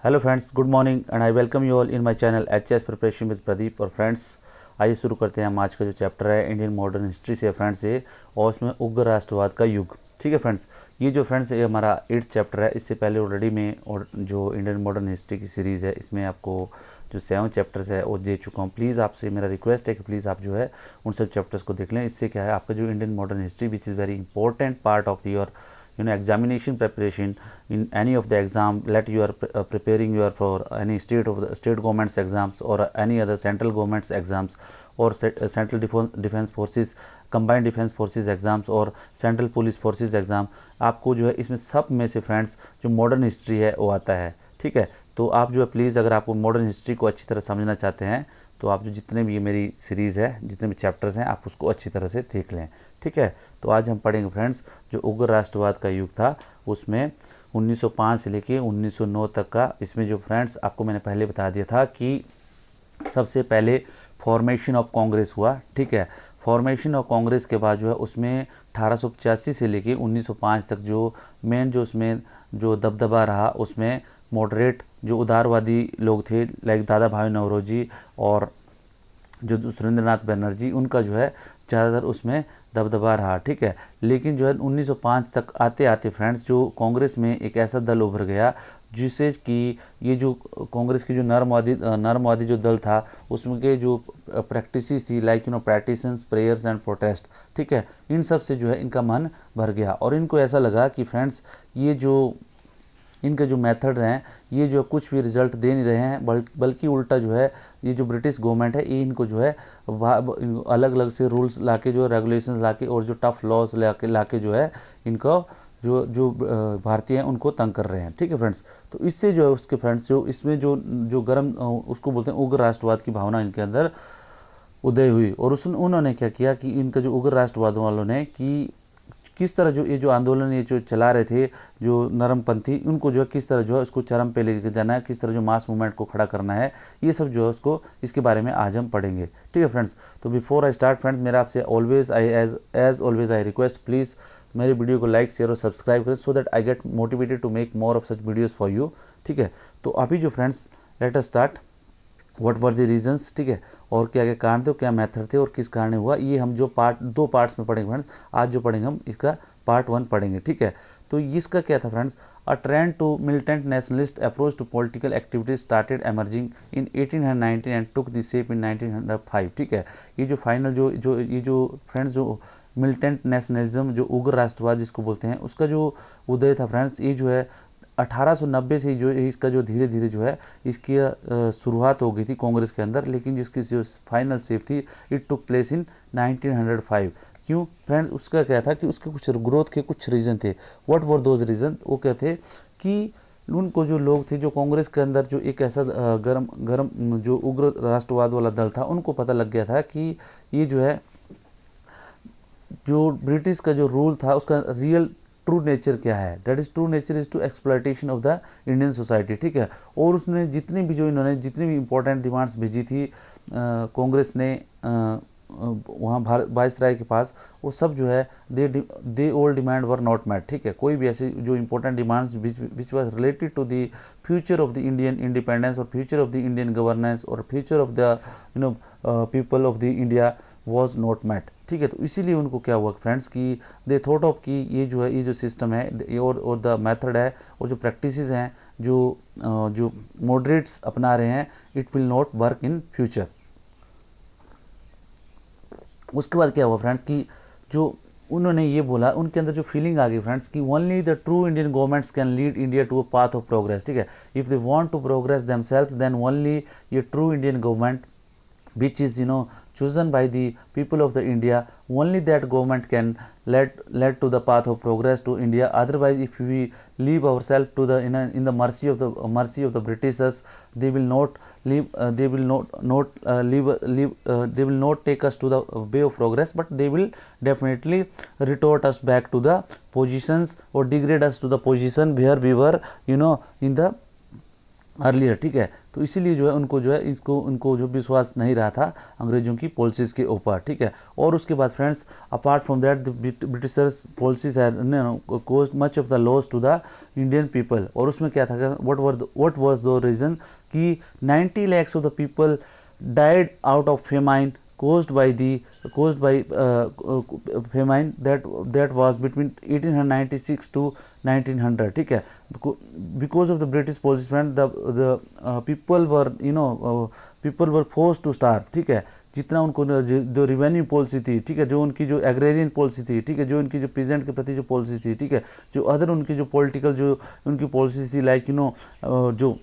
Hello friends, good morning and I welcome you all in my channel HS preparation with Pradeep. और friends, आइए शुरू करते हैं हम आज का जो चैप्टर है इंडियन मॉडर्न हिस्ट्री से फ्रेंड्स ये, और उसमें उग्र राष्ट्रवाद का युग। ठीक है फ्रेंड्स, ये जो फ्रेंड्स ये हमारा 8th चैप्टर है। इससे पहले ऑलरेडी मैं और जो इंडियन मॉडर्न हिस्ट्री की सीरीज़ है इसमें आपको जो 7 चैप्टर्स है वो दे चुका हूँ। प्लीज़ आपसे मेरा रिक्वेस्ट है कि प्लीज़ आप जो है उन सब चैप्टर्स को देख लें। इससे क्या है, आपका जो Indian modern history which is very important part of your examination preparation in any of the exam, let you are preparing you are for any state governments exams or any other central governments exams or central defense forces, combined defense forces exams और central police forces exam, आपको जो है इसमें सब में से friends जो modern history है वो आता है। ठीक है, तो आप जो है प्लीज़ अगर आपको मॉडर्न हिस्ट्री को अच्छी तरह समझना चाहते हैं तो आप जो जितने भी ये मेरी सीरीज़ है, जितने भी चैप्टर्स हैं, आप उसको अच्छी तरह से देख लें। ठीक है, तो आज हम पढ़ेंगे फ्रेंड्स जो उग्र राष्ट्रवाद का युग था उसमें 1905 से लेके 1909 तक का। इसमें जो फ्रेंड्स आपको मैंने पहले बता दिया था कि सबसे पहले फॉर्मेशन ऑफ कांग्रेस हुआ। ठीक है, फॉर्मेशन ऑफ कांग्रेस के बाद जो है उसमें 1885 से लेके 1905 तक जो मेन जो उसमें जो दबदबा रहा उसमें मॉडरेट जो उदारवादी लोग थे लाइक दादा भाई नौरोजी और जो सुरेंद्रनाथ बनर्जी, उनका जो है ज़्यादातर उसमें दबदबा रहा। ठीक है, लेकिन जो है 1905 तक आते आते फ्रेंड्स जो कांग्रेस में एक ऐसा दल उभर गया जिसे कि ये जो कांग्रेस की जो नरमवादी जो दल था उसमें के जो प्रैक्टिसेस थी like practices, prayers and protest. ठीक है, इन सब से जो है इनका मन भर गया और इनको ऐसा लगा कि फ्रेंड्स ये जो इनके जो मेथड्स हैं ये जो कुछ भी रिजल्ट दे नहीं रहे हैं, बल्कि उल्टा जो है ये जो ब्रिटिश गवर्नमेंट है ये इनको जो है अलग अलग से रूल्स लाके जो रेगुलेशंस लाके और जो टफ लॉज लाके जो है इनको जो भारतीय हैं उनको तंग कर रहे हैं। ठीक है फ्रेंड्स, तो इससे जो है उसके फ्रेंड्स जो इसमें जो गर्म उसको बोलते हैं उग्र राष्ट्रवाद की भावना इनके अंदर उदय हुई। और उन्होंने क्या किया कि इनका जो उग्र राष्ट्रवाद वालों ने कि किस तरह जो ये जो आंदोलन ये जो चला रहे थे जो नरमपंथी, उनको जो है किस तरह जो है उसको चरम पे लेके जाना है, किस तरह जो मास मूवमेंट को खड़ा करना है, ये सब जो है उसको इसके बारे में आज हम पढ़ेंगे। ठीक है फ्रेंड्स, तो बिफोर आई स्टार्ट फ्रेंड्स मेरा आपसे always as always I request please मेरे वीडियो को लाइक शेयर और सब्सक्राइब करें so that I get motivated to make more of such videos for you. ठीक है, तो अभी जो friends let us start what were the reasons. ठीक है, और क्या क्या कारण थे, क्या मेथड थे और किस कारण हुआ, ये हम जो दो पार्ट्स में पढ़ेंगे फ्रेंड्स। आज जो पढ़ेंगे हम इसका पार्ट 1 पढ़ेंगे। ठीक है, तो इसका क्या था friends, a trend to militant nationalist approach to political activities started emerging in 1819 and took the shape in 1905। ठीक है, ये जो फाइनल जो फ्रेंड्स जो मिलिटेंट नेशनलिज्म जो उग्र राष्ट्रवाद जिसको बोलते हैं उसका जो उदय था फ्रेंड्स, ये जो है 1890 से जो इसका जो धीरे धीरे जो है इसकी शुरुआत हो गई थी कांग्रेस के अंदर, लेकिन जिसकी जो फाइनल शेप थी इट टुक प्लेस इन 1905। क्यों फ्रेंड्स, उसका क्या था कि उसके कुछ ग्रोथ के कुछ रीज़न थे। व्हाट वर दोज रीज़न, वो क्या थे कि उनको जो लोग थे जो कांग्रेस के अंदर जो एक ऐसा गरम जो उग्र राष्ट्रवाद वाला दल था, उनको पता लग गया था कि ये जो है जो ब्रिटिश का जो रूल था उसका रियल ट्रू नेचर क्या है, that is true nature is to exploitation of the Indian society. ठीक है, और उसने इन्होंने जितनी भी इंपॉर्टेंट डिमांड्स भेजी थी कांग्रेस ने वहाँ वाइसराय के पास, वो सब जो है they all demand were not met. ठीक है, कोई भी ऐसी जो important demands which was related to the future of the Indian independence और future of the Indian governance और future of the people of the India was not met. ठीक है, तो इसीलिए उनको क्या हुआ फ्रेंड्स कि दे थॉट ऑफ कि ये जो सिस्टम है और द मेथड है और जो प्रैक्टिसेस हैं जो मॉडरेट्स अपना रहे हैं, it will not work in future. उसके बाद क्या हुआ फ्रेंड्स कि जो उन्होंने ये बोला, उनके अंदर जो फीलिंग आ गई फ्रेंड्स कि only the true Indian governments can lead India to a path of progress. ठीक है, if they want to progress themselves then only ये true Indian government which is chosen by the people of the India, only that government can lead to the path of progress to India. Otherwise, if we leave ourselves to the in the mercy of the Britishers, they will not leave they will not take us to the way of progress, but they will definitely retort us back to the positions or degrade us to the position where we were in the earlier, ठीक है। तो इसीलिए जो है उनको जो है इसको उनको जो विश्वास नहीं रहा था अंग्रेजों की पॉलिसीज़ के ऊपर, ठीक है। और उसके बाद friends apart from that the Britishers policies cost much of the loss to the Indian people. और उसमें क्या था, व्हाट वाज द रीज़न कि 90 lakhs of the people died out of famine caused by famine that was between 1896 to 1900, ठीक है। Because of the British policy, the people were people were forced to starve, ठीक है। जितना उनको जो revenue policy थी, ठीक है, जो उनकी जो एग्रेरियन पॉलिसी थी, ठीक है, जो उनकी जो पीजेंट के प्रति जो पॉलिसी थी, ठीक है, जो अदर उनकी जो पॉलिटिकल जो उनकी पॉलिसी थी लाइक जो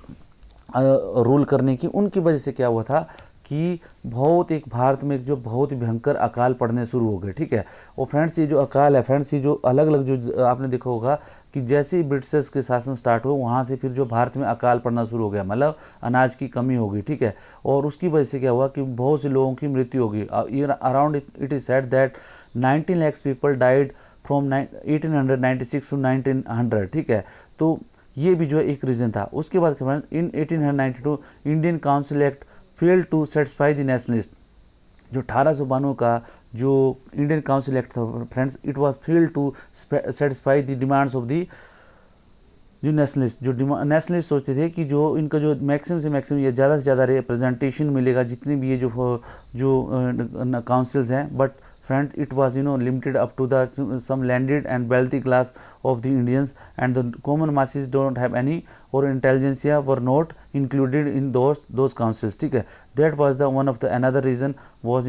रूल करने की, उनकी वजह से क्या हुआ था कि बहुत एक भारत में जो बहुत ही भयंकर अकाल पड़ने शुरू हो गए, ठीक है। और फ्रेंड्स ये जो अकाल है फ्रेंड्स, ये जो अलग अलग जो आपने देखा होगा कि जैसे ही ब्रिटिशर्स के शासन स्टार्ट हुआ वहाँ से फिर जो भारत में अकाल पड़ना शुरू हो गया, मतलब अनाज की कमी हो गई, ठीक है। और उसकी वजह से क्या हुआ कि बहुत से लोगों की मृत्यु हो गई। Around it is said that 19 lakhs people died from 1896 to 1900, ठीक है। तो ये भी जो है एक रीज़न था। उसके बाद in 1892 Indian council act fail to satisfy the nationalist. जो 1892 का जो इंडियन काउंसिल एक्ट था friends, it was fail to satisfy the demands of the जो नेशनलिस्ट। जो नेशनलिस्ट सोचते थे कि जो इनका जो मैक्सिमम से मैक्सिमम या ज़्यादा से ज़्यादा रिप्रेजेंटेशन मिलेगा जितनी भी ये जो काउंसिल्स हैं, but friend it was limited up to the some landed and wealthy class of the Indians, and the common masses don't have any or intelligentsia were not included in those councils, ठीक है। that was the one of the another reason was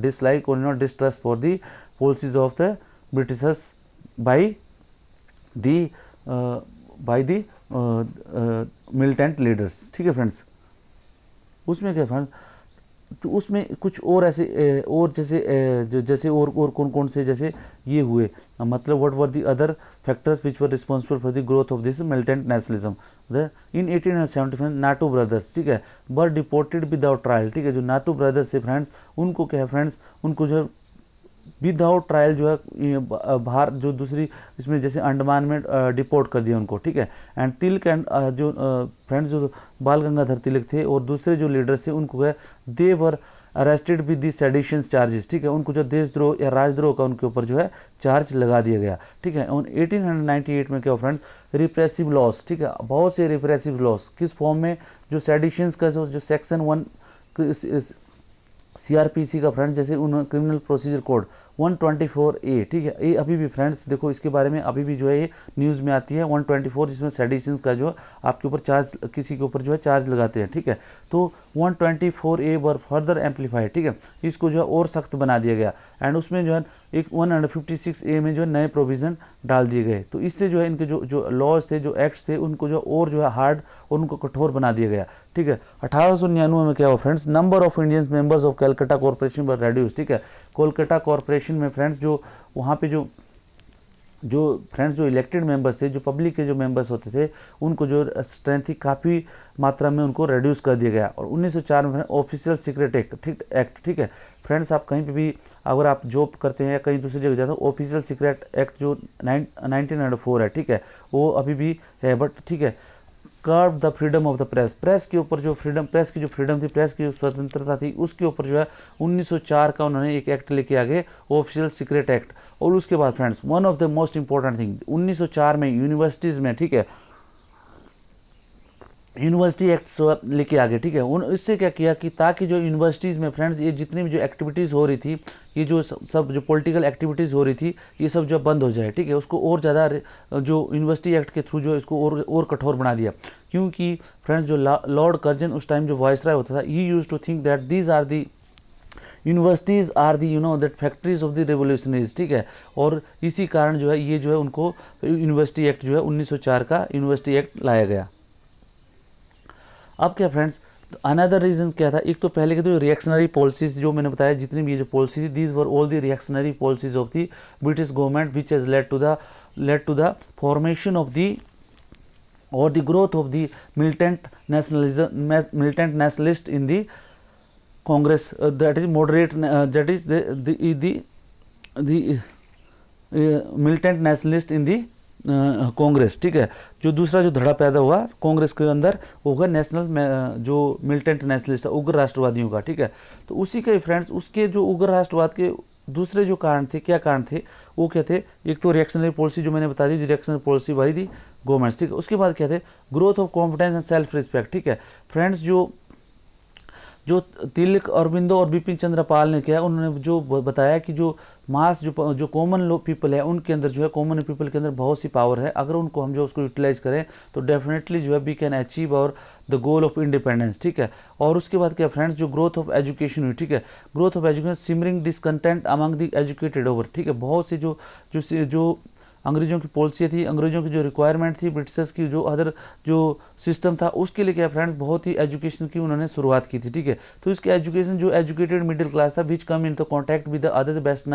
dislike or distrust for the policies of the Britishers by the militant leaders, ठीक है friends. उसमें क्या friends, तो उसमें कुछ और ऐसे और जैसे और कौन कौन से जैसे ये हुए, मतलब what were the other factors which were responsible for the growth of this militant nationalism. In 1875 Naatu brothers, ठीक है, वर डिपोर्टेड विदाउट ट्रायल, ठीक है। जो नाटू ब्रदर्स से फ्रेंड्स, उनको क्या है फ्रेंड्स, उनको जो विदाउट ट्रायल जो है बाहर जो दूसरी इसमें जैसे अंडमान में डिपोर्ट कर दिया उनको, ठीक है। एंड तिलक एंड जो फ्रेंड्स जो बाल गंगाधर तिलक थे और दूसरे जो लीडर्स थे उनको क्या they were arrested with the sedition charges, ठीक है। उनको जो देशद्रोह या राजद्रोह का उनके ऊपर जो है चार्ज लगा दिया गया, ठीक है। 1898 में क्या फ्रेंड्स रिप्रेसिव लॉस, ठीक है, बहुत से रिप्रेसिव लॉस किस फॉर्म में, जो सेडिशंस का जो सेक्शन 1 CRPC का फ्रेंड्स, जैसे उन क्रिमिनल प्रोसीजर कोड 124A, ठीक है। ये अभी भी फ्रेंड्स देखो इसके बारे में अभी भी जो है ये न्यूज़ में आती है 124, जिसमें सेडिशंस का जो आपके ऊपर चार्ज किसी के ऊपर जो है चार्ज लगाते हैं, ठीक है। तो 124A वर फर्दर एम्पलीफाइड, ठीक है, इसको जो है और सख्त बना दिया गया। एंड उसमें जो है एक 156A में जो है नए प्रोविज़न डाल दिए गए। तो इससे जो है इनके जो लॉज थे, जो एक्ट्स थे, उनको जो और जो है हार्ड और उनको कठोर बना दिया गया, ठीक है। 1899 में क्या हुआ friends, number of Indians members of Calcutta corporation were reduce, ठीक है। कोलकाता कॉर्पोरेशन में फ्रेंड्स जो वहाँ पे जो फ्रेंड्स जो इलेक्टेड मेंबर्स थे, जो पब्लिक के जो मेंबर्स होते थे, उनको जो स्ट्रेंथ थी काफ़ी मात्रा में उनको रिड्यूस कर दिया गया। और 1904 में ऑफिशियल सीक्रेट एक्ट, ठीक है फ्रेंड्स। आप कहीं पे भी अगर आप जॉब करते हैं या कहीं दूसरी जगह जाते हो, ऑफिशियल सीक्रेट एक्ट जो 1904 है, ठीक है, वो अभी भी है, बट ठीक है। Curve the freedom of the press के ऊपर जो फ्रीडम, प्रेस की जो फ्रीडम थी, प्रेस की जो स्वतंत्रता थी, उसके ऊपर जो है 1904 का उन्होंने एक एक्ट लेके आगे, ऑफिशियल सीक्रेट एक्ट। और उसके बाद friends one of the most important thing 1904 में यूनिवर्सिटीज़ में, ठीक है, यूनिवर्सिटी एक्ट लेके आगे, ठीक है। इससे क्या किया कि ताकि जो यूनिवर्सिटीज़ में फ्रेंड्स ये जितनी भी जो एक्टिविटीज़ हो रही थी, ये जो सब जो पॉलिटिकल एक्टिविटीज़ हो रही थी, ये सब जो बंद हो जाए, ठीक है। उसको और ज़्यादा जो यूनिवर्सिटी एक्ट के थ्रू जो इसको और कठोर बना दिया, क्योंकि फ्रेंड्स जो लॉर्ड कर्जन उस टाइम जो वाइसराय होता था, he used to think that these are the universities are the that factories of the revolutionaries, ठीक है। और इसी कारण जो है ये जो है उनको यूनिवर्सिटी एक्ट जो है 1904 का यूनिवर्सिटी एक्ट लाया गया। अब क्या फ्रेंड्स, अनदर रीजन क्या था, एक तो पहले के तो रिएक्शनरी पॉलिसीज जो मैंने बताया, जितनी भी ये जो पॉलिसी थी, these were all the reactionary policies of the British government which has led to the formation of the और the growth of the militant nationalist in the Congress, that is moderate, that is the militant nationalist in the Congress, ठीक है। जो दूसरा जो धड़ा पैदा हुआ कांग्रेस के अंदर वो होगा नेशनल जो मिलिटेंट नेशनलिस्ट उग्र राष्ट्रवादियों का, ठीक है। तो उसी के फ्रेंड्स उसके जो उग्र राष्ट्रवाद के दूसरे जो कारण थे, क्या कारण थे, वो क्या थे, एक तो रिएक्शनरी पॉलिसी जो मैंने बता दी, reactionary policy by the governments, ठीक है। उसके बाद क्या थे, growth of confidence and self respect, ठीक है। फ्रेंड्स जो तिलक अरबिंदो और बिपिन चंद्र पाल ने किया, उन्होंने जो बताया कि जो मास जो कॉमन लोग पीपल है उनके अंदर जो है, कॉमन पीपल के अंदर बहुत सी पावर है, अगर उनको हम जो उसको यूटिलाइज करें तो डेफिनेटली जो है वी कैन अचीव और द गोल ऑफ इंडिपेंडेंस, ठीक है। और उसके बाद क्या फ्रेंड्स, जो ग्रोथ ऑफ एजुकेशन हुई, ठीक है। Growth of education, simmering discontent among the educated over, ठीक है। बहुत से जो अंग्रेजों की पॉलिसी थी, अंग्रेजों की जो रिक्वायरमेंट थी, ब्रिटिशर्स की जो अदर जो सिस्टम था, उसके लिए क्या फ्रेंड्स बहुत ही एजुकेशन की उन्होंने शुरुआत की थी, ठीक है। तो इसके एजुकेशन जो एजुकेटेड मिडिल क्लास था which come in the contact with the other west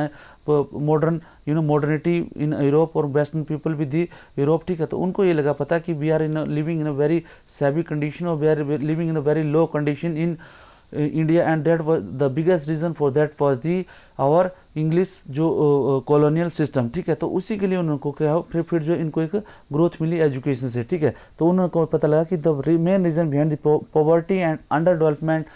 modern modernity in Europe और western people with the Europe, ठीक है। तो उनको ये लगा पता कि we are living in a very savvy condition और we are living in a very low condition in India, and that was the biggest reason for that was the our English जो कॉलोनियल सिस्टम, ठीक है। तो उसी के लिए उनको क्या हो, फिर जो इनको एक ग्रोथ मिली एजुकेशन से, ठीक है। तो उनको पता लगा कि the main reason behind the poverty and under development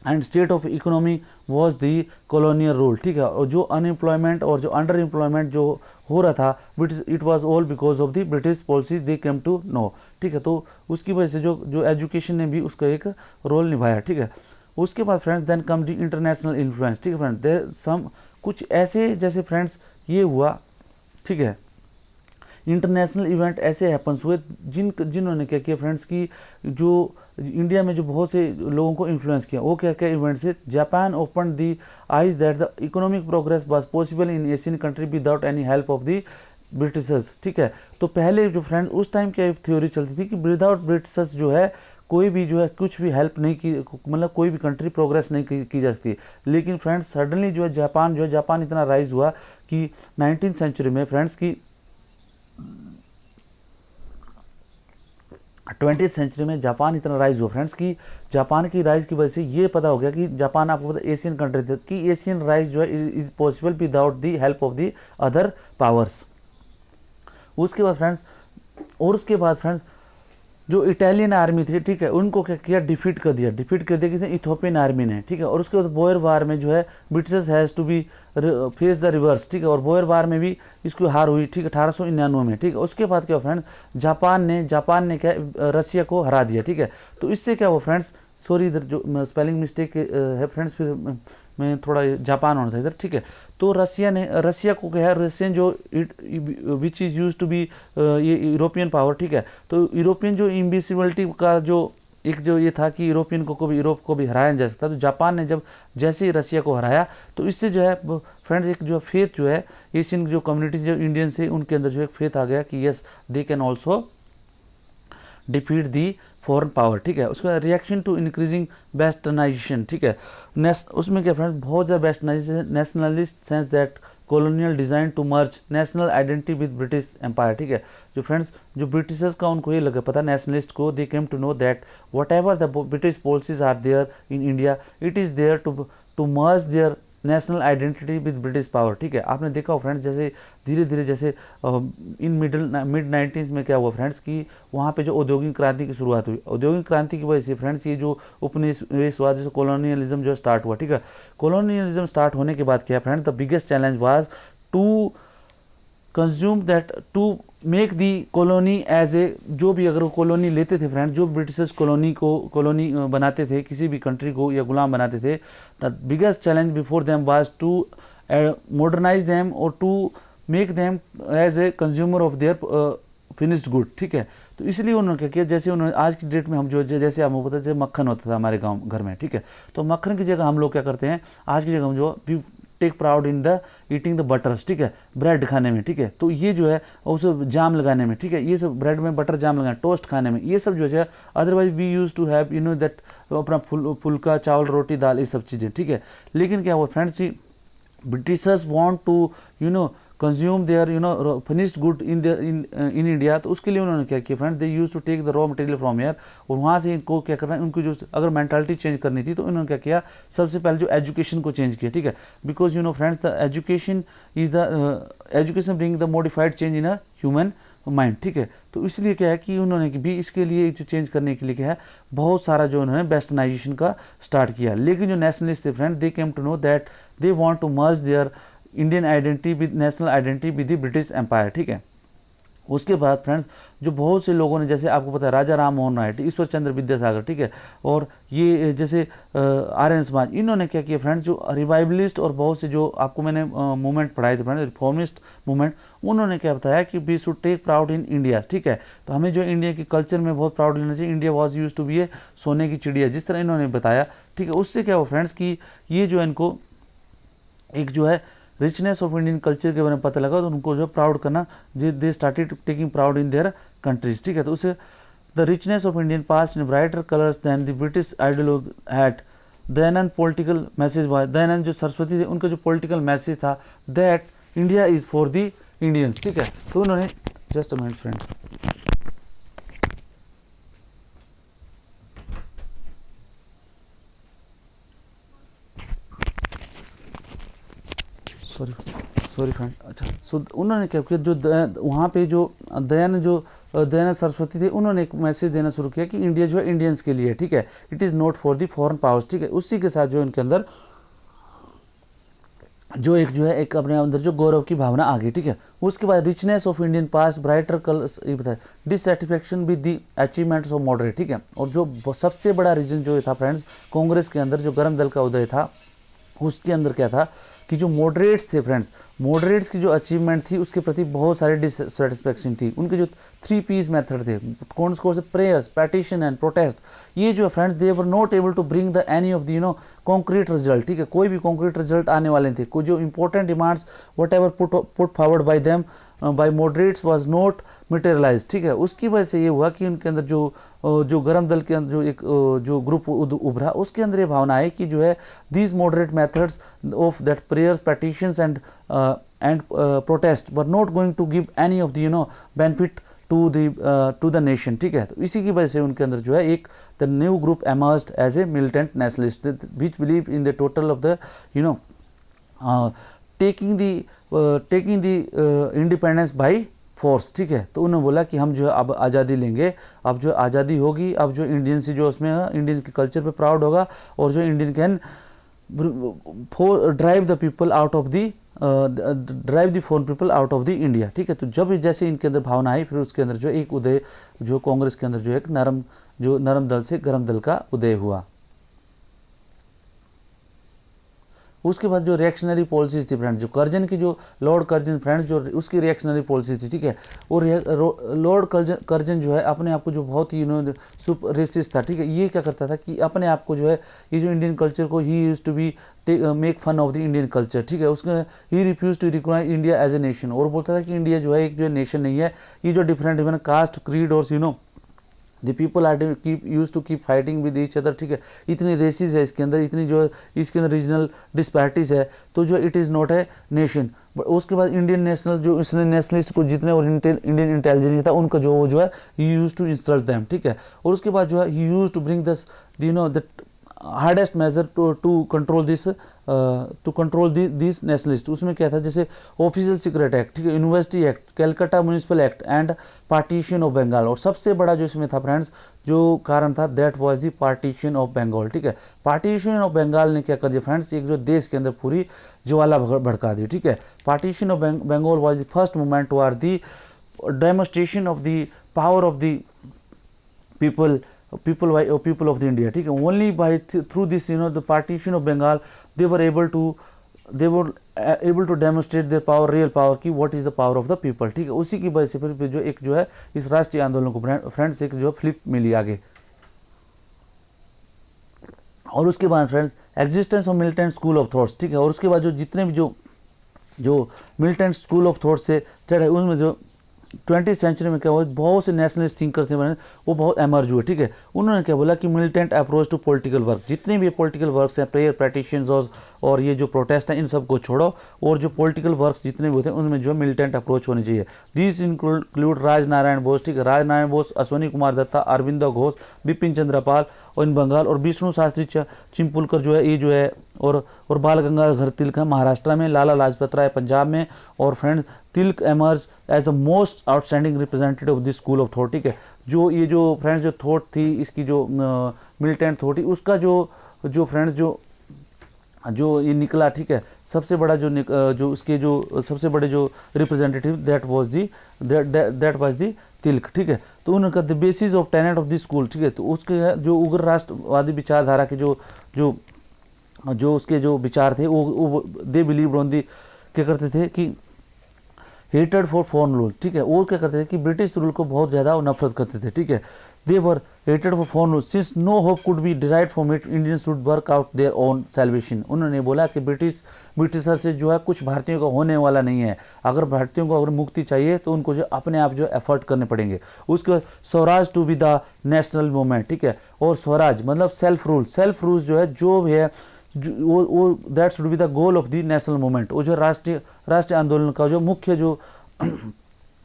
and state of economy was the colonial rule, ठीक है। और जो अनएम्प्लॉयमेंट और जो अंडर एम्प्लॉयमेंट जो हो रहा था, it was all because of the British policies they came to know, ठीक है। तो उसकी वजह से जो एजुकेशन ने भी उसका एक रोल निभाया, ठीक है। उसके बाद फ्रेंड्स देन कम दी इंटरनेशनल इन्फ्लुएंस, ठीक है फ्रेंड्स। देयर सम कुछ ऐसे जैसे फ्रेंड्स ये हुआ, ठीक है, इंटरनेशनल इवेंट ऐसे हैपन्स हुए जिन्होंने क्या किया फ्रेंड्स की जो इंडिया में जो बहुत से लोगों को इन्फ्लुएंस किया। वो क्या क्या इवेंट्स है, Japan open the eyes that the economic progress was possible in Asian country without any help of the Britishers, ठीक है। तो पहले जो फ्रेंड उस टाइम क्या थ्योरी चलती थी कि विदाउट ब्रिटिशर्स जो है कोई भी जो है कुछ भी हेल्प नहीं की, मतलब कोई भी कंट्री प्रोग्रेस नहीं की जा सकती। लेकिन फ्रेंड्स सडनली जो है जापान इतना राइज हुआ कि 19th सेंचुरी में फ्रेंड्स की 20th सेंचुरी में जापान इतना राइज हुआ फ्रेंड्स कि जापान की राइज की वजह से ये पता हो गया कि जापान आपको पता एशियन कंट्री थे कि एशियन राइज जो है is possible without the help of the other powers. उसके बाद फ्रेंड्स जो इटालियन आर्मी थी, ठीक है, उनको क्या किया, डिफीट कर दिया किसने, इथोपियन आर्मी ने, ठीक है। और उसके बाद बोयर वार में जो है Britishers has to be face the reverse, ठीक है। और बोयर वार में भी इसको हार हुई, ठीक है, 1899 में, ठीक है। उसके बाद क्या फ्रेंड, जापान ने क्या रशिया को हरा दिया, ठीक है। तो इससे क्या हुआ फ्रेंड्स, सॉरी इधर जो स्पेलिंग मिस्टेक है फ्रेंड्स, फिर मैं थोड़ा जापान होना था इधर, ठीक है। तो रशिया को क्या है, रशियन जो which is use to be ये यूरोपियन पावर, ठीक है। तो यूरोपियन जो इनविजिबिलिटी का जो एक जो ये था कि यूरोपियन को यूरोप को भी हराया जा सकता, तो जापान ने जैसे ही रशिया को हराया तो इससे जो है फ्रेंड्स एक जो फेथ जो है एशियन जो कम्युनिटी जो इंडियंस है उनके अंदर जो एक फेथ आ गया कि yes they can also defeat the foreign power, ठीक है। उसका रिएक्शन टू इंक्रीजिंग वेस्टर्नाइजेशन, ठीक है। उसमें क्या फ्रेंड्स बहुत ज़्यादा westernisation, nationalist sense that colonial design to merge national identity with British empire, ठीक है। जो फ्रेंड्स जो ब्रिटिशर्स का उनको ये लगा पता, नेशनलिस्ट को, they came to know that whatever the British policies are there in India it is there to merge their national identity with British power, ठीक है। आपने देखा हो फ्रेंड्स जैसे धीरे धीरे जैसे इन मिड 90s में क्या हुआ फ्रेंड्स कि वहाँ पे जो औद्योगिक क्रांति की शुरुआत हुई, औद्योगिक क्रांति की वजह से फ्रेंड्स ये जो उपनिवेशवाद जैसे कॉलोनियलिज्म जो स्टार्ट हुआ, ठीक है। कॉलोनियलिज्म स्टार्ट होने के बाद क्या friends, the biggest challenge was to consume that to make the colony as a, जो भी अगर कॉलोनी लेते थे फ्रेंड, जो ब्रिटिशर्स कॉलोनी बनाते थे, किसी भी कंट्री को या गुलाम बनाते थे, the biggest challenge before them was to modernize them और to make them as a consumer of their finished good, ठीक है। तो इसलिए उन्होंने क्या किया, जैसे उन्होंने आज की डेट में हम जो जैसे आपको पता है मक्खन होता था हमारे गाँव घर में, ठीक है। तो मक्खन की जगह हम लोग क्या करते हैं, आज की जगह हम जो take proud in the eating the butters, ठीक है, ब्रेड खाने में, ठीक है। तो ये जो है उस जाम लगाने में, ठीक है, ये सब ब्रेड में बटर जाम लगाने, टोस्ट खाने में, ये सब जो है otherwise we use to have that अपना फुल्का चावल रोटी दाल ये सब चीज़ें, ठीक है। लेकिन क्या हुआ friends, Britishers want to consume their finished good in India, तो उसके लिए उन्होंने क्या किया friend, they use to take the raw material from air, और वहाँ से इनको क्या करना है, उनको जो अगर मेंटालिटी चेंज करनी थी तो उन्होंने क्या किया, सबसे पहले जो एजुकेशन को चेंज किया, ठीक है, because friends the education is the education bring the modified change in a human mind, ठीक है। तो इसलिए क्या है कि उन्होंने भी इसके लिए जो चेंज करने के लिए क्या है, बहुत सारा जो उन्होंने वेस्टर्नाइजेशन का स्टार्ट किया। लेकिन जो नेशनलिस्ट थे friend, they came to know that they want to merge their Indian identity with national identity with the British empire, ठीक है। उसके बाद फ्रेंड्स जो बहुत से लोगों ने, जैसे आपको पता है राजा राम मोहन राय, ईश्वर चंद्र विद्यासागर, ठीक है, और ये जैसे आर्यन समाज, इन्होंने क्या किया फ्रेंड्स, जो रिवाइवलिस्ट और बहुत से जो आपको मैंने मूवमेंट पढ़ाए थे फ्रेंड्स, रिफॉर्मिस्ट मूवमेंट, उन्होंने क्या बताया कि we should take proud in India, ठीक है। तो हमें जो इंडिया की कल्चर में बहुत प्राउड लेना चाहिए, India was use to be a सोने की चिड़िया, जिस तरह इन्होंने बताया, ठीक है। उससे क्या हो फ्रेंड्स कि ये जो इनको एक जो है रिचनेस ऑफ इंडियन कल्चर के बारे में पता लगा, तो उनको जो प्राउड करना, they started taking proud in their countries, ठीक है। तो उसे the richness of Indian past in brighter colours than the British ideologue had, Dayanand political message was, Dayanand जो सरस्वती थे उनका जो पॉलिटिकल मैसेज था, that India is for the Indians, ठीक है। तो उन्होंने, just a minute friend, sorry friend, अच्छा, सो उन्होंने क्या किया, जो वहाँ पे जो दयानंद सरस्वती थे, उन्होंने एक मैसेज देना शुरू किया कि इंडिया जो है इंडियंस के लिए, ठीक है, it is not for the foreign powers, ठीक है। उसी के साथ जो इनके अंदर जो एक अपने अंदर जो गौरव की भावना आ गई, ठीक है। उसके बाद richness of Indian past, brighter colours, ये बताया, dissatisfaction with the achievements of moderate, ठीक है। और जो सबसे बड़ा रीजन जो था फ्रेंड्स, कांग्रेस के अंदर जो गर्म दल का उदय था, उसके अंदर क्या था कि जो मॉडरेट्स थे फ्रेंड्स, मॉडरेट्स की जो अचीवमेंट थी उसके प्रति बहुत सारी डिससेटिस्फैक्शन थी। उनके जो 3 P's मेथड थे, कौन से, प्रेयर्स, पेटिशन एंड प्रोटेस्ट, ये जो है friends, they were not able to bring the any of the concrete result, ठीक है। कोई भी कॉन्क्रीट रिजल्ट आने वाले थे, कोई जो important demands whatever put forward by them by moderates was not materialize, ठीक है। उसकी वजह से ये हुआ कि उनके अंदर जो गर्म दल के अंदर जो एक जो ग्रुप उभरा, उसके अंदर ये भावना है कि जो है these moderate methods of that prayers, petitions and protest were not going to give any of the benefit to the nation, ठीक है। तो इसी की वजह से उनके अंदर जो है एक the new group emerged as a militant nationalist which believe in the total of the taking the independence by force, ठीक है। तो उन्होंने बोला कि हम जो है अब आज़ादी लेंगे, अब जो आज़ादी होगी, अब जो इंडियन से जो उसमें इंडियन के कल्चर पे प्राउड होगा, और जो Indian can drive the people out of the drive the foreign people out of the India, ठीक है। तो जब जैसे इनके अंदर भावना आई, फिर उसके अंदर जो एक उदय, जो कांग्रेस के अंदर जो एक नरम दल से गर्म दल का उदय हुआ। उसके बाद जो रिएक्शनरी पॉलिसीज थी फ्रेंड्स, जो कर्जन की, जो लॉर्ड कर्जन फ्रेंड्स, जो उसकी रिएक्शनरी पॉलिसीज थी, ठीक है। और लॉर्ड कर्जन जो है अपने आप को जो बहुत ही सुपर रेसिस्ट था, ठीक है। ये क्या करता था कि अपने आप को जो है, ये जो इंडियन कल्चर को, he used to be make fun of the Indian culture, ठीक है। उसके he refuse to recognise India as a nation, और बोलता था कि इंडिया जो है एक जो नेशन नहीं है, ये जो डिफरेंट कास्ट, क्रीड और the people are use to keep fighting with each other, ठीक है। इतनी रेसिस है इसके अंदर, इतनी जो इसके अंदर रीजनल डिस्पैरिटीज है, तो जो it is not a nation. But उसके बाद इंडियन नेशनल जो इसने नेशनलिस्ट को जितने और इंडियन इंटेलिजेंस था, उनका जो है he use to insult them, ठीक है। और उसके बाद जो है he use to bring thus the hardest measure to control this nationalist. उसमें क्या था, जैसे ऑफिशियल सीक्रेट एक्ट, ठीक है, university act, Calcutta municipal act and partition of Bengal. और सबसे बड़ा जो इसमें था फ्रेंड्स, जो कारण था, that was the partition of Bengal, ठीक है। पार्टीशन ऑफ बंगाल ने क्या कर दिया फ्रेंड्स, एक जो देश के अंदर पूरी ज्वाला भड़का दी, ठीक है। Partition of Bengal was the first movement toward the demonstration of the power of the people of the India, ठीक है। only by through this the partition of Bengal they were able to demonstrate their power, real power, कि what is the power of the people, ठीक है। उसी की वजह से फिर जो एक जो है इस राष्ट्रीय आंदोलन को फ्रेंड्स एक जो फ्लिप मिली आगे। और उसके बाद friends existence of militant school of thoughts, ठीक है। और उसके बाद जो जितने भी जो मिलिटेंट स्कूल ऑफ थॉट्स से चढ़े, उसमें जो 20वीं सेंचुरी में क्या हुआ, बहुत से नेशनलिस्ट थिंकर्स थे वो बहुत एमर्ज हुए, ठीक है। उन्होंने क्या बोला कि militant approach to political work, जितने भी पॉलिटिकल वर्क्स हैं, प्रेयर पैटिशंस और ये जो प्रोटेस्ट हैं, इन सब को छोड़ो, और जो पॉलिटिकल वर्क्स जितने भी होते हैं उनमें जो मिलिटेंट अप्रोच होनी चाहिए। दिस इंक्लूड राजनारायण बोस, ठीक है, राजनारायण बोस, अश्वनी कुमार दत्ता, अरविंदो घोष, बिपिन चंद्र पाल और इन बंगाल, और विष्णु शास्त्री चिंपुलकर जो है ये जो है, और बाल गंगाधर तिलक है महाराष्ट्र में, लाला लाजपत राय पंजाब में, और friend Tilak emerge as the most outstanding representative of this school of thought, ठीक है। जो ये जो फ्रेंड्स जो थॉट थी इसकी, जो मिलिटेंट थॉट थी, उसका जो फ्रेंड्स जो ये निकला, ठीक है, सबसे बड़ा जो इसके जो सबसे बड़े जो रिप्रेजेंटेटिव दैट वाज दी तिलक, ठीक है। तो उन्होंने कहा the basis of Tenet of this school, ठीक है। तो उसके जो उग्र राष्ट्रवादी विचारधारा के जो उसके जो विचार थे वो दे बिलीव्ड ऑन दी, क्या करते थे कि हेटेड फॉर फॉरेन रूल, ठीक है। वो क्या करते थे कि ब्रिटिश रूल को बहुत ज़्यादा वो नफरत करते थे, ठीक है। They were hated for foreign rule since no hope could be derive from it, Indian should work out their own salvation. उन्होंने बोला कि ब्रिटिशर से जो है कुछ भारतीयों का होने वाला नहीं है, अगर भारतीयों को अगर मुक्ति चाहिए तो उनको जो अपने आप जो एफर्ट करने पड़ेंगे। उसके बाद swaraj to be the national movement, ठीक है। और स्वराज मतलब सेल्फ रूल जो है, जो भी है वो that should be the goal of the national movement. वो जो राष्ट्रीय आंदोलन का जो मुख्य जो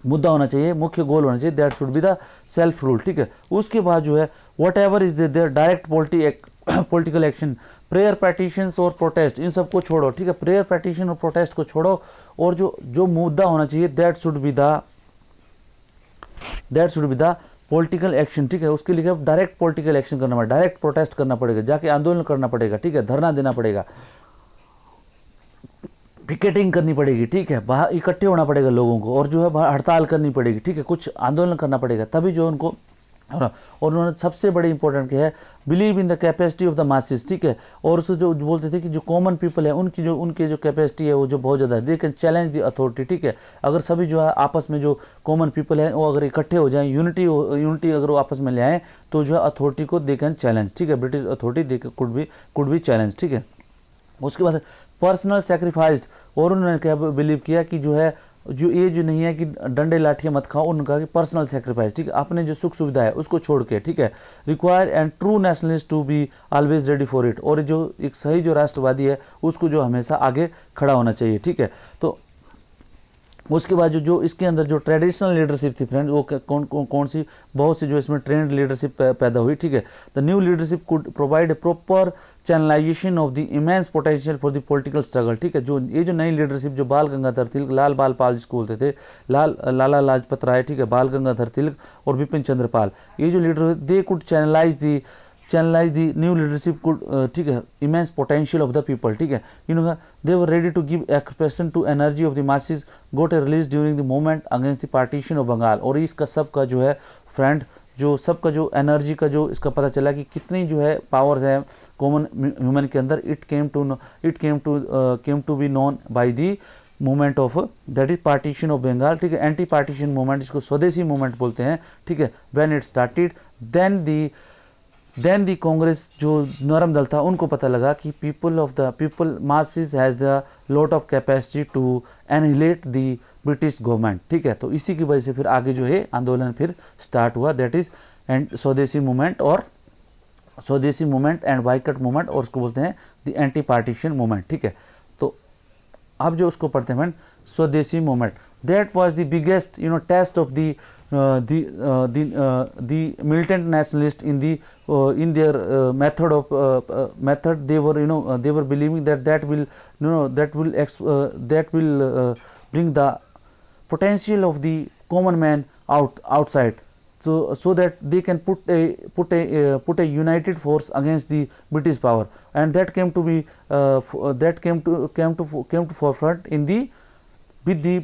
मुद्दा होना चाहिए, मुख्य गोल होना चाहिए, that should be the self rule, ठीक है। उसके बाद जो है whatever is there direct political action, prayer petitions और प्रोटेस्ट, इन सबको छोड़ो, ठीक है। प्रेयर पैटिशन और प्रोटेस्ट को छोड़ो, और जो मुद्दा होना चाहिए that should be the political action, ठीक है। उसके लिए डायरेक्ट पॉलिटिकल एक्शन करना पड़ेगा, डायरेक्ट प्रोटेस्ट करना पड़ेगा, जाके आंदोलन करना पड़ेगा, ठीक है, धरना देना पड़ेगा, पिकेटिंग करनी पड़ेगी, ठीक है, बाहर इकट्ठे होना पड़ेगा लोगों को, और जो है हड़ताल करनी पड़ेगी, ठीक है, कुछ आंदोलन करना पड़ेगा, तभी जो उनको। और उन्होंने सबसे बड़े इंपॉर्टेंट क्या है, believe in the capacity of the masses, ठीक है। और उसको जो बोलते थे कि जो कॉमन पीपल है उनके जो कैपेसिटी है वो जो बहुत ज़्यादा है, they can challenge the authority, ठीक है। अगर सभी जो है आपस में जो कॉमन पीपल है वो अगर इकट्ठे हो जाएं, यूनिटी अगर वो आपस में ले आएँ, तो जो है अथॉरिटी को दे कैन चैलेंज, ठीक है, British authority they could be challenge, ठीक है। उसके बाद पर्सनल सेक्रीफाइस, और उन्होंने क्या बिलीव किया कि जो है ये जो नहीं है कि डंडे लाठियाँ मत खाओ, उन्होंने कहा कि पर्सनल सेक्रीफाइस, ठीक है, अपने जो सुख सुविधा है उसको छोड़ के, ठीक है। Require and true nationalist to be always ready for it, और जो एक सही जो राष्ट्रवादी है उसको जो हमेशा आगे खड़ा होना चाहिए, ठीक है। तो उसके बाद जो इसके अंदर जो ट्रेडिशनल लीडरशिप थी फ्रेंड, वो कौन सी, बहुत सी जो इसमें ट्रेंड लीडरशिप पैदा हुई, ठीक है। The new leadership could provide a proper channelisation of the immense potential for the political struggle, ठीक है। ये जो नई लीडरशिप जो बाल गंगाधर तिलक, लाल बाल पाल जिसको बोलते थे, लाला लाजपत राय, ठीक है, बाल गंगाधर तिलक और बिपिन चंद्र पाल, ये जो leader they could channelize the new leadership could, ठीक है, immense potential of the people, ठीक है। They were ready to give expression to energy of the masses got a release during the movement against the partition of Bengal. और इसका सबका जो है friend, जो सबका जो एनर्जी का जो इसका पता चला कि कितनी जो है पावर्स है कॉमन ह्यूमन के अंदर, it came to be known by the movement of that is partition of Bengal, ठीक है। एंटी पार्टीशन मूवमेंट, इसको स्वदेशी मूवमेंट बोलते हैं, ठीक है। When it started, then the Congress जो नरम दल था उनको पता लगा कि people masses has the lot of capacity to annihilate the British government, ठीक है। तो इसी की वजह से फिर आगे जो है आंदोलन फिर स्टार्ट हुआ, दैट इज स्वदेशी मूवमेंट एंड बाइकट मूवमेंट, और उसको बोलते हैं द एंटी पार्टीशन मूवमेंट, ठीक है। तो अब जो उसको पढ़ते हैं swadeshi movement, that was the biggest test of the militant nationalists in their method. They were believing that will bring the potential of the common man outside, so that they can put a united force against the British power, and that came to forefront with the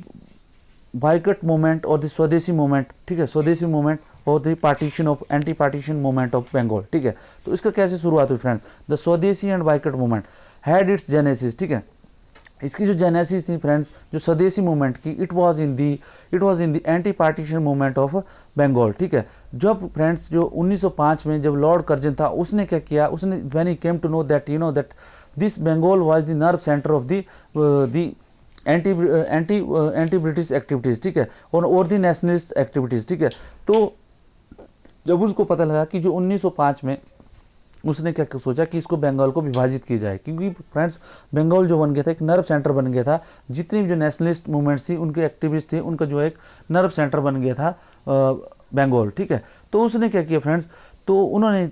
boycott movement और the Swadeshi movement, ठीक है, Swadeshi movement और the partition of anti partition movement of Bengal, ठीक है। तो इसका कैसे शुरुआत हुई friends, the Swadeshi and boycott movement had its genesis, ठीक है। इसकी जो जेनेसिस थी फ्रेंड्स, जो स्वदेशी मूवमेंट की, it was in the anti partition movement of Bengal, ठीक है। जब फ्रेंड्स जो 1905 में जब लॉर्ड कर्जन था, उसने क्या किया, उसने when he came to know that this Bengal was the nerve centre of the anti anti anti British activities, ठीक है, और दी नेशनलिस्ट एक्टिविटीज़, ठीक है। तो जब उसको पता लगा कि जो 1905 में उसने क्या सोचा कि इसको बंगाल को विभाजित किया जाए, क्योंकि फ्रेंड्स बंगाल जो बन गया था एक नर्व सेंटर बन गया था, जितनी भी जो नेशनलिस्ट मूवमेंट्स थी उनके एक्टिविस्ट थे उनका जो एक नर्व सेंटर बन गया था बंगाल, ठीक है। तो उसने क्या किया फ्रेंड्स, तो उन्होंने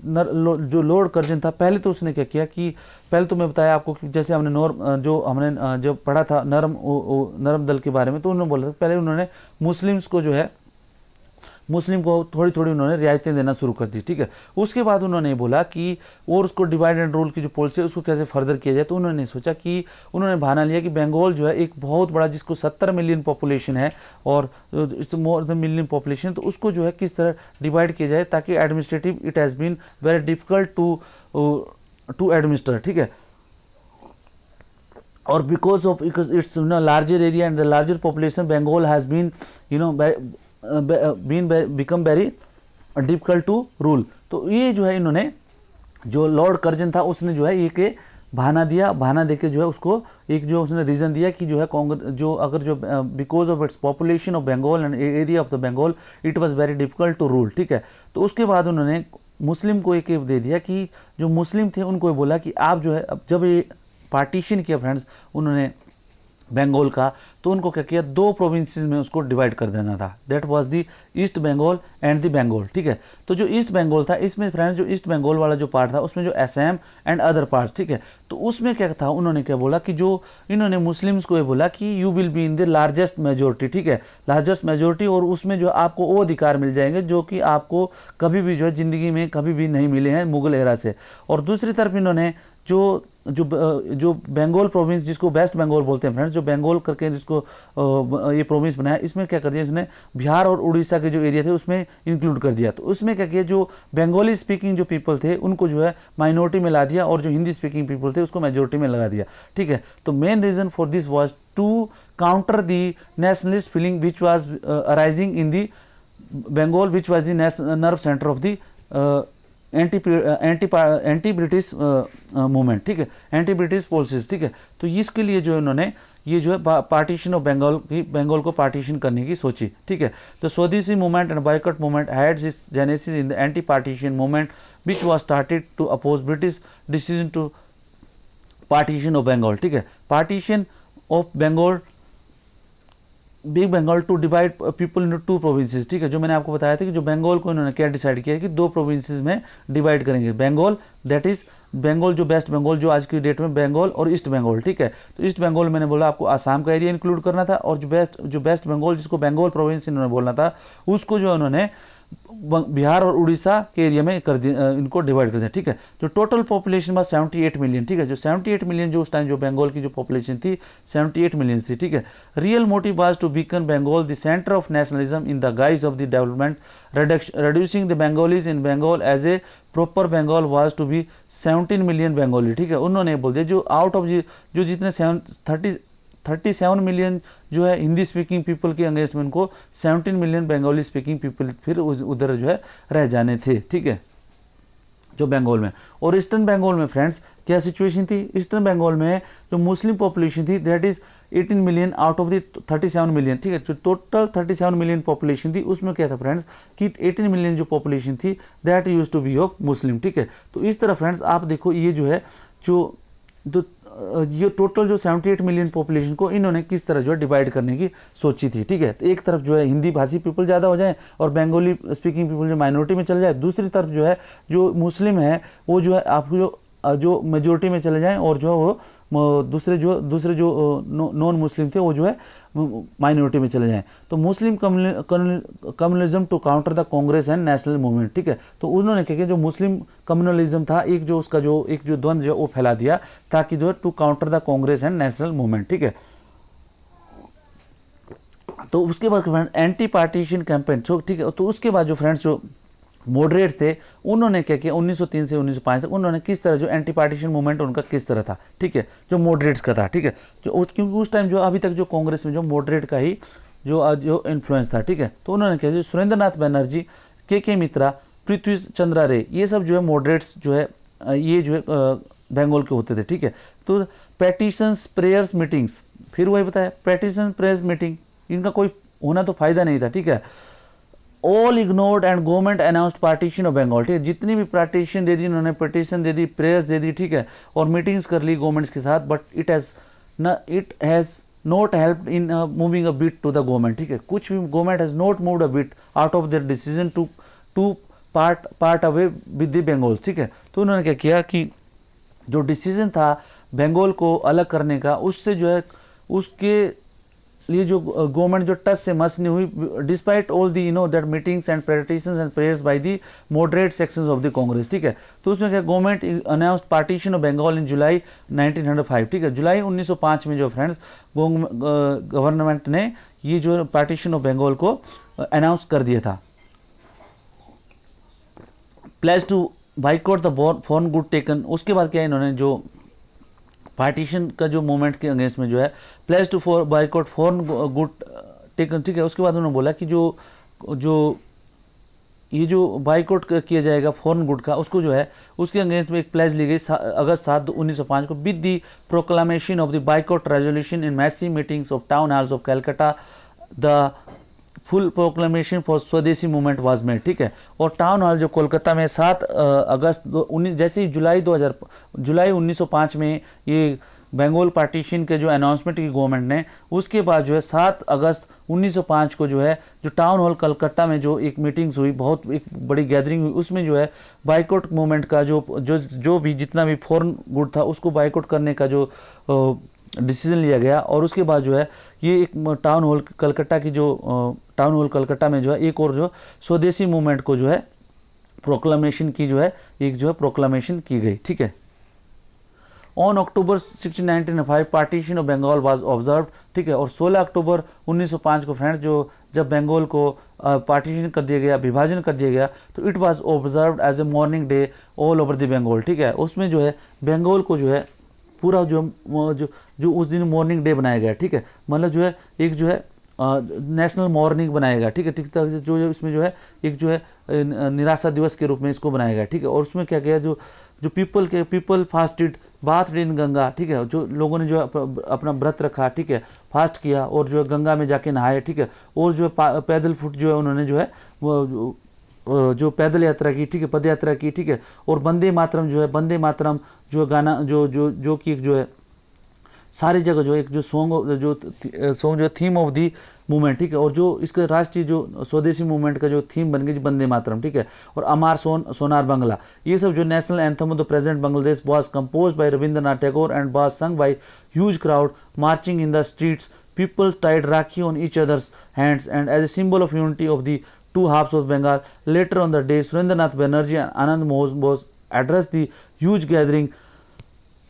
जो लॉर्ड कर्जन था, पहले तो उसने क्या किया कि पहले तो मैं बताया आपको कि जैसे हमने जो पढ़ा था नरम दल के बारे में, तो उन्होंने बोला था पहले उन्होंने मुस्लिम्स को जो है मुस्लिम को थोड़ी थोड़ी उन्होंने रियायतें देना शुरू कर दी, ठीक है। उसके बाद उन्होंने बोला कि और उसको डिवाइड एंड रूल की जो पॉलिसी है उसको कैसे फर्दर किया जाए। तो उन्होंने सोचा कि उन्होंने बहाना लिया कि बंगाल जो है एक बहुत बड़ा, जिसको 70 मिलियन पॉपुलेशन है और it's more than million population, तो उसको जो है किस तरह डिवाइड किया जाए ताकि administrative it has been very difficult to administer, ठीक है। और because of its larger area and the larger population Bengal has been become very difficult to rule. तो ये जो है इन्होंने, जो लॉर्ड कर्जन था उसने जो है एक बहाना दिया, बहाना देके जो है उसको एक जो उसने रीज़न दिया कि जो है कांग्रेस जो अगर जो because of its population of Bengal and area of the Bengal it was very difficult to rule, ठीक है। तो उसके बाद उन्होंने मुस्लिम को एक दे दिया कि जो मुस्लिम थे उनको बोला कि आप जो है, अब जब ये पार्टीशन किया फ्रेंड्स उन्होंने बंगाल का, तो उनको क्या किया, 2 प्रोविंसेस में उसको डिवाइड कर देना था। That was the east Bengal and the Bengal, ठीक है। तो जो ईस्ट बंगाल था, इसमें फ्रेंड्स जो ईस्ट बंगाल वाला जो पार्ट था उसमें जो असम एंड अदर पार्ट, ठीक है। तो उसमें क्या था, उन्होंने क्या बोला कि जो इन्होंने मुस्लिम्स को ये बोला कि you will be in the largest majority, ठीक है, लार्जेस्ट मेजोरिटी, और उसमें जो आपको वो अधिकार मिल जाएंगे जो कि आपको कभी भी जो है ज़िंदगी में कभी भी नहीं मिले हैं मुगल एरा से। और दूसरी तरफ इन्होंने जो बंगाल प्रोविंस, जिसको वेस्ट बंगाल बोलते हैं फ्रेंड्स, जो बंगाल करके जिसको ये प्रोविंस बनाया, इसमें क्या कर दिया इसने, बिहार और उड़ीसा के जो एरिया थे उसमें इंक्लूड कर दिया। तो उसमें क्या किया, जो बंगाली स्पीकिंग जो पीपल थे उनको जो है माइनॉरिटी में ला दिया और जो हिंदी स्पीकिंग पीपल थे उसको मेजोरिटी में लगा दिया, ठीक है। तो main reason for this was to counter the nationalist feeling which was arising in the Bengal which was the nerve centre of the anti British movement, ठीक है, एंटी ब्रिटिश पॉलिसीज, ठीक है। तो इसके लिए जो इन्होंने ये जो है पार्टीशन ऑफ बंगाल को पार्टीशन करने की सोची, ठीक है। तो swadeshi movement and boycott movement had its genesis in the anti partition movement which was started to oppose British decision to partition of Bengal, ठीक है। Partition of Bengal, big Bengal to divide people into 2 provinces, ठीक है। जो मैंने आपको बताया था कि जो बंगाल को इन्होंने क्या डिसाइड किया है कि 2 प्रोविंसेस में डिवाइड करेंगे, बंगाल दैट इज बंगाल जो वेस्ट बंगाल जो आज की डेट में बंगाल, और ईस्ट बंगाल, ठीक है। तो ईस्ट बंगाल मैंने बोला आपको आसाम का एरिया इंक्लूड करना था, और जो वेस्ट बंगाल जिसको बंगाल प्रोविंस इन्होंने बोलना था उसको जो उन्होंने बिहार और उड़ीसा के एरिया में कर दिया, इनको डिवाइड कर दिया, ठीक है। जो टोटल पॉपुलेशन में 78 मिलियन, ठीक है। जो 78 मिलियन जो उस टाइम जो बंगाल की जो पॉपुलेशन थी 78 मिलियन थी, ठीक है। Real motive was to weaken Bengal the centre of nationalism in the guise of the development, reducing the Bengalis in Bengal as a proper Bengal was to be 17 million Bengali, ठीक है। उन्होंने बोल दिया जो आउट ऑफ जो जितने 37 मिलियन जो है हिंदी स्पीकिंग पीपल के अगेंस्ट में उनको 17 मिलियन बंगाली स्पीकिंग पीपल फिर उधर जो है रह जाने थे, ठीक है, जो बंगाल में। और ईस्टर्न बंगाल में फ्रेंड्स क्या सिचुएशन थी, ईस्टर्न बंगाल में जो मुस्लिम पॉपुलेशन थी that is 18 million out of the 37 million, ठीक है। जो टोटल 37 मिलियन पॉपुलेशन थी उसमें क्या था फ्रेंड्स कि 18 मिलियन जो पॉपुलेशन थी that use to be of Muslim, ठीक है। तो इस तरह फ्रेंड्स आप देखो ये जो है ये टोटल जो 78 मिलियन पॉपुलेशन को इन्होंने किस तरह जो है डिवाइड करने की सोची थी, ठीक है। तो एक तरफ जो है हिंदी भाषी पीपल ज़्यादा हो जाए और बंगाली स्पीकिंग पीपल जो माइनॉरिटी में चले जाए, दूसरी तरफ जो है जो मुस्लिम है वो जो है आपको जो मेजोरिटी में चले जाएं और जो है वो दूसरे जो नॉन मुस्लिम थे वो जो है माइनॉरिटी में चले जाएं। तो Muslim communalism to counter the Congress and national movement, ठीक है। तो उन्होंने क्या किया, जो मुस्लिम कम्युनलिज्म था एक जो उसका जो एक जो द्वंद्व जो वो फैला दिया ताकि जो है to counter the Congress and national movement, ठीक है। तो उसके बाद एंटी पार्टीशन कैंपेन, ठीक है। तो उसके बाद जो फ्रेंड्स जो मॉडरेट थे उन्होंने क्या किया 1903 से 1905 तक उन्होंने किस तरह जो एंटी पार्टीशन मूवमेंट उनका किस तरह था, ठीक है, जो मॉडरेट्स का था, ठीक है। क्योंकि उस टाइम जो अभी तक जो कांग्रेस में जो मॉडरेट का ही जो इन्फ्लुएंस था, ठीक है। तो उन्होंने क्या जो सुरेंद्रनाथ बनर्जी, के मित्रा, पृथ्वी चंद्रा रे, ये सब जो है मॉडरेट्स जो है ये जो है बंगाल के होते थे, ठीक है। तो पेटिशंस प्रेयर्स मीटिंग्स, फिर वही बताया पेटिशन प्रेयर्स मीटिंग, इनका कोई होना तो फायदा नहीं था, ठीक है। All ignored and government announced partition of Bengal, ठीक है, जितनी भी पार्टीशन दे दी उन्होंने, पिटीशन दे दी, प्रेयर्स दे दी, ठीक है, और मीटिंग्स कर ली गवर्नमेंट्स के साथ, but it has not help in moving a bit to the government, ठीक है, कुछ भी government has not moved a bit out of their decision to part away with the Bengal, ठीक है। तो उन्होंने क्या किया कि जो डिसीजन था बंगाल को अलग करने का, उससे जो है उसके लिए जो गवर्नमेंट जो टच से मस नहीं हुई, despite all the that meetings and petitions and prayers by the moderate sections of the Congress, ठीक है। तो उसमें क्या government announced partition of Bengal in July 1905, ठीक है, जुलाई 1905 में जो फ्रेंड्स गवर्नमेंट ने ये जो पार्टीशन ऑफ बंगाल को अनाउंस कर दिया था। Pledge to boycott the foreign good taken, उसके बाद क्या इन्होंने जो पार्टीशन का जो मूवमेंट के अगेंस्ट में जो है pledge to for boycott foreign good taken, ठीक है। उसके बाद उन्होंने बोला कि ये जो बाइकआउट किया जाएगा फॉरेन गुड का, उसको जो है उसके अगेंस्ट में एक प्लेज ली गई अगस्त 7 1905 को, with the proclamation of the boycott resolution in massive meetings of town halls of Calcutta, the full proclamation for स्वदेशी मूवमेंट वाज मेड, ठीक है। और टाउन हॉल जो कोलकाता में 7 अगस्त जैसे ही जुलाई 1905 में ये बंगाल पार्टीशन के जो अनाउंसमेंट की गवर्नमेंट ने, उसके बाद जो है 7 अगस्त 1905 को जो है जो टाउन हॉल कलकत्ता में जो एक मीटिंग्स हुई, बहुत एक बड़ी गैदरिंग हुई, उसमें जो है बाइकआउट मूवमेंट का जो भी जितना भी फॉरेन गुड था उसको बाइकआउट करने का जो डिसीजन लिया गया। और उसके बाद जो है ये एक टाउन हॉल कलकत्ता में जो है एक और जो स्वदेशी मूवमेंट को जो है प्रोक्लामेशन की जो है एक जो है प्रोक्लामेशन की गई, ठीक है। On October 16 1905 partition of Bengal was observed, ठीक है। और 16 अक्टूबर 1905 को फ्रेंड्स जब बंगाल को पार्टीशन कर दिया गया, विभाजन कर दिया गया, तो it was observed as a mourning day all over the Bengal, ठीक है। उसमें जो है बंगाल को जो है पूरा जो उस दिन मॉर्निंग डे बनाया गया, ठीक है, मतलब जो है एक जो है नेशनल मॉर्निंग बनाया गया, ठीक है, ठीक है, जो इसमें जो है एक जो है निराशा दिवस के रूप में इसको बनाया गया, ठीक है। और उसमें क्या किया, जो people fasted bath in Ganga, ठीक है, जो लोगों ने जो अपना व्रत रखा, ठीक है, फास्ट किया और जो है गंगा में जाके नहाए, ठीक है। और जो है पैदल फुट जो है उन्होंने जो है वो जो पैदल यात्रा की, ठीक है, पद यात्रा की, ठीक है। और वंदे मातरम जो गाना जो कि जो है सारी जगह जो एक जो सॉन्ग जो थीम ऑफ दी मूवमेंट, ठीक है। और जो इसका राष्ट्रीय जो स्वदेशी मूवमेंट का जो थीम बन गई वंदे मातरम, ठीक है। और अमार सोनार बांग्ला, ये सब जो national anthem of the present Bangladesh was composed by Rabindranath Tagore and was sung by huge crowd marching in the streets, people tied rakhi on each others hands and as a symbol of unity of the two halves of Bengal. Later on the day, Surendranath Banerjee and Anand Bose addressed the huge gathering,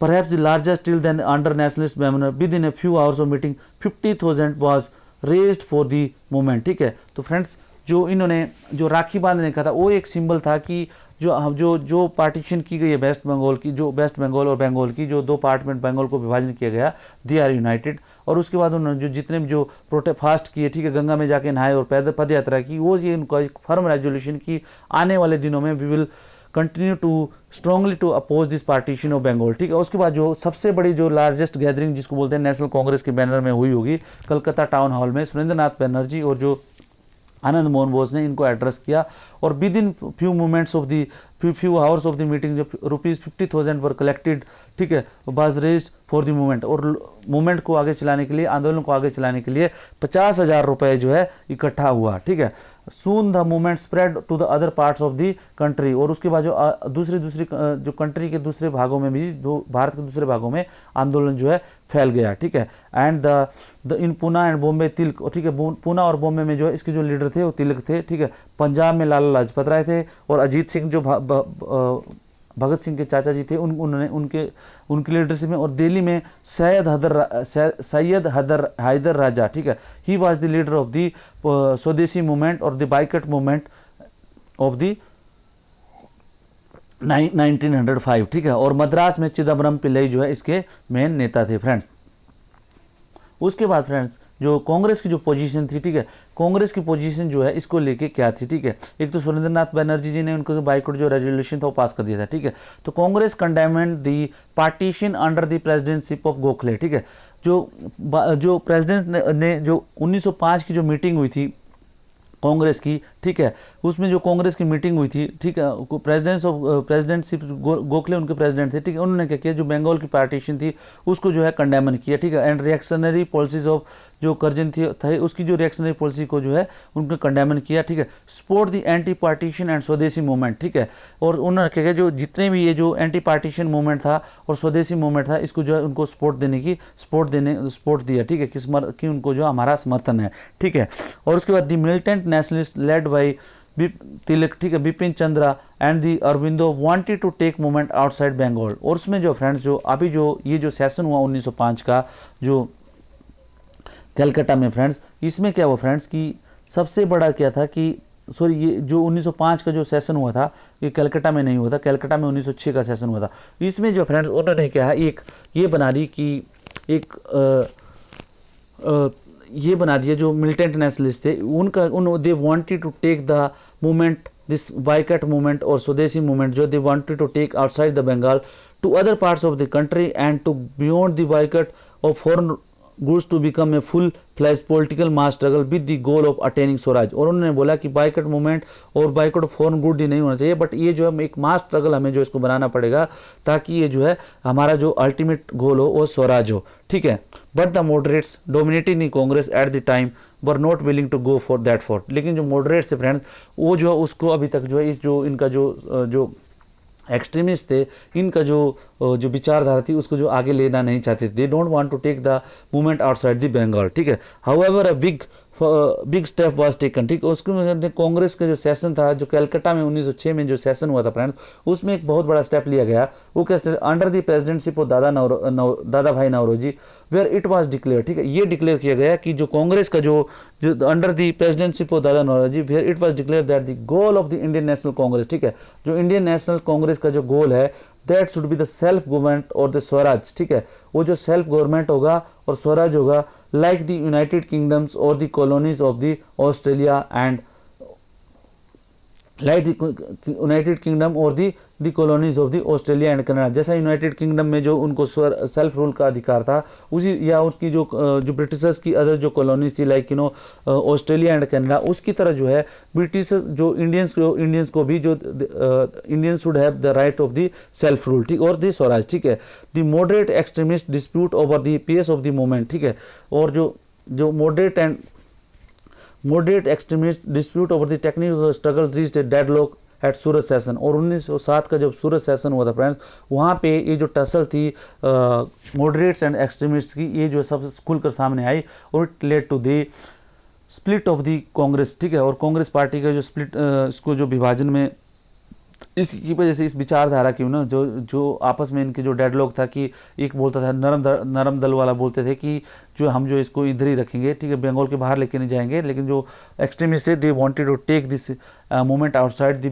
perhaps the largest till then under nationalist banner. Within a few hours of meeting, 50,000 was raised for the movement, ठीक है। तो friends जो इन्होंने जो राखी बांधने का था वो एक सिंबल था कि जो पार्टीशन की गई है वेस्ट बंगाल और बंगाल की जो 2 पार्ट में बंगाल को विभाजन किया गया, दे आर यूनाइटेड। और उसके बाद उन्होंने जितने भी जो फास्ट किए, ठीक है, गंगा में जाके नहाए और पद यात्रा की, वो ये उनका एक फर्म रेजोल्यूशन की आने वाले दिनों में we will continue to strongly to oppose this partition of Bengal, ठीक है। उसके बाद जो सबसे बड़ी जो लार्जेस्ट गैदरिंग जिसको बोलते हैं नेशनल कांग्रेस के बैनर में हुई होगी कलकत्ता टाउन हॉल में, सुरेंद्रनाथ बनर्जी और जो आनंद मोहन बोस ने इनको एड्रेस किया। और with in few hours of the meeting जो ₹50,000 वर कलेक्टेड, ठीक है, was raised for the movement. और मूवमेंट को आगे चलाने के लिए, आंदोलन को आगे चलाने के लिए 50,000 रुपये जो है इकट्ठा हुआ, ठीक है। Soon the movement spread to the other parts of the country. और उसके बाद जो दूसरी जो कंट्री के दूसरे भागों में भी, भारत के दूसरे भागों में आंदोलन जो है फैल गया, ठीक है। And the in Poona and Bombay Tilak, ठीक है, पूना और बॉम्बे में जो है इसके जो लीडर थे वो तिलक थे, ठीक है। पंजाब में लाला लाजपत राय थे और अजीत सिंह जो भगत सिंह के चाचा जी थे उन्होंने उनके लीडरशिप में। और दिल्ली में सैयद हैदर राजा, ठीक है, he was the leader of the Swadeshi movement और the boycott movement of the 1905, ठीक है। और मद्रास में चिदम्बरम पिल्लई जो है इसके मेन नेता थे फ्रेंड्स। उसके बाद फ्रेंड्स जो कांग्रेस की जो पोजीशन थी, ठीक है, कांग्रेस की पोजीशन जो है इसको लेके क्या थी, ठीक है। एक तो सुरेंद्रनाथ बनर्जी जी ने उनको जो बाइकआउट जो रेजोल्यूशन था वो पास कर दिया था, ठीक है। तो Congress condemned the partition under the presidentship of Gokhale, ठीक है। जो प्रेसिडेंट ने जो 1905 की जो मीटिंग हुई थी कांग्रेस की, ठीक है, उसमें जो कांग्रेस की मीटिंग हुई थी, ठीक है, प्रेसिडेंटशिप गोखले उनके प्रेसिडेंट थे, ठीक है। उन्होंने क्या किया, जो बंगाल की पार्टीशन थी उसको जो है कंडेमन किया, ठीक है। एंड रिएक्शनरी पॉलिसीज ऑफ जो कर्जन थे उसकी जो रिएक्शनरी पॉलिसी को जो है उनको कंडेमन किया, ठीक है। Support the anti partition and स्वदेशी मूवमेंट, ठीक है। और उन्होंने क्या किया, जो जितने भी ये जो एंटी पार्टीशन मूवमेंट था और स्वदेशी मूवमेंट था इसको जो है उनको सपोर्ट दिया, ठीक है, कि उनको जो हमारा समर्थन है, ठीक है। और उसके बाद the militant nationalist led by Tilak, ठीक है, Bipin Chandra and the Aurobindo wanted to take movement outside Bengal. और उसमें जो फ्रेंड्स जो अभी जो ये जो सेशन हुआ 1905 का जो कलकत्ता में फ्रेंड्स, इसमें क्या हुआ फ्रेंड्स कि सबसे बड़ा क्या था कि सॉरी ये जो 1905 का जो सेशन हुआ था ये कलकत्ता में नहीं हुआ था, कलकत्ता में 1906 का सेशन हुआ था। इसमें जो फ्रेंड्स उन्होंने क्या है एक ये बना दी कि एक ये बना दिया जो मिलिटेंट नेशनलिस्ट थे they wanted to take the movement this boycott movement और स्वदेशी मूवमेंट जो they wanted to take outside the Bengal to other parts of the country and to beyond the boycott of foreign goods to become a full flash political mass struggle with the goal of attaining swaraj. और उन्होंने बोला कि boycott movement और boycott of foreign good ही नहीं होना चाहिए, but ये जो है एक मास स्ट्रगल हमें जो इसको बनाना पड़ेगा ताकि ये जो है हमारा जो अल्टीमेट गोल हो वो स्वराज हो, ठीक है। But the moderates dominating the Congress at the time were not willing to go for that for. लेकिन जो मॉडरेट्स थे फ्रेंड्स वो जो है उसको अभी तक जो है इस जो इनका जो एक्सट्रीमिस्ट थे इनका जो विचारधारा थी उसको जो आगे लेना नहीं चाहते थे। They don't want to take the movement outside the Bengal, ठीक है। However a big step was taken, ठीक है। उसके कांग्रेस का जो सेशन था जो कलकत्ता में 1906 में जो सेशन हुआ था फ्रेंड्स, उसमें एक बहुत बड़ा स्टेप लिया गया। वो क्या step, under the presidentship of Dada Bhai Naoroji where it was declare, ठीक है। ये डिक्लेयर किया गया कि जो कांग्रेस का जो under the presidentship of Dada Naoroji where it was declare that the goal of the Indian National Congress, ठीक है, जो इंडियन नेशनल कांग्रेस का जो गोल है that should be the self government और द स्वराज, ठीक है। वो जो सेल्फ गवर्नमेंट होगा और स्वराज होगा like the United Kingdoms or the colonies of the Australia and like the United Kingdom or the colonies of the Australia and Canada। जैसा United kingdom में जो उनको सेल्फ रूल का अधिकार था उसी या उसकी जो ब्रिटिशर्स की अदर जो कॉलोनीज थी लाइक ऑस्ट्रेलिया एंड कनाडा, उसकी तरह जो है ब्रिटिशर्स जो इंडियंस को भी जो Indians should have the right of the self rule, ठीक, और द स्वराज, ठीक है। The moderate extremist dispute over the pace of the movement, ठीक है। और जो moderate extremist dispute over the technical struggle reached a deadlock at Surat session. और 1907 का जब सूरत सेशन हुआ था फ्रेंड्स, वहाँ पे ये जो टसल थी मॉडरेट्स एंड एक्सट्रीमिस्ट की ये जो सबसे खुलकर सामने आई और it led to the split of the Congress, ठीक है। और कांग्रेस पार्टी का जो स्प्लिट इसको जो विभाजन में इसकी वजह से इस विचारधारा की ना जो आपस में इनके जो डेडलॉक था कि एक बोलता था नरम दल वाला बोलते थे कि जो हम जो इसको इधर ही रखेंगे, ठीक है, बंगाल के बाहर लेके नहीं जाएंगे। लेकिन जो एक्सट्रीमिस्ट है they wanted to take this movement outside the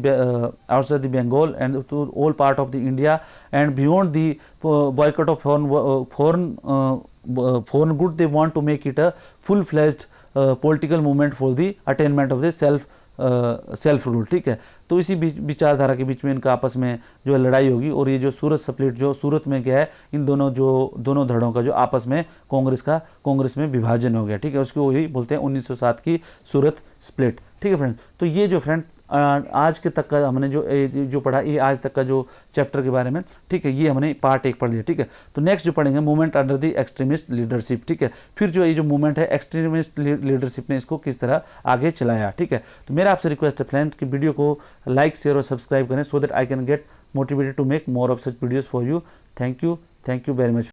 Bengal and to all part of the India and beyond the boycott of foreign good. They want to make it a full fledged political movement for the attainment of the self rule, ठीक है। तो इसी विचारधारा के बीच में इनका आपस में जो है लड़ाई होगी और ये जो सूरत स्प्लिट जो सूरत में क्या है इन दोनों धड़ों का जो आपस में कांग्रेस में विभाजन हो गया, ठीक है। उसको वही बोलते हैं 1907 की सूरत स्प्लिट, ठीक है फ्रेंड्स। तो ये जो फ्रेंड आज के तक का हमने जो पढ़ा ये आज तक का जो चैप्टर के बारे में, ठीक है, ये हमने पार्ट 1 पढ़ लिया, ठीक है। तो नेक्स्ट जो पढ़ेंगे movement under the extremist leadership, ठीक है। फिर जो ये जो मूवमेंट है एक्सट्रीमिस्ट लीडरशिप ने इसको किस तरह आगे चलाया, ठीक है। तो मेरा आपसे रिक्वेस्ट है फ्रेंड कि वीडियो को लाइक शेयर और सब्सक्राइब करें so that I can get motivated to make more of such videos for you. Thank you very much.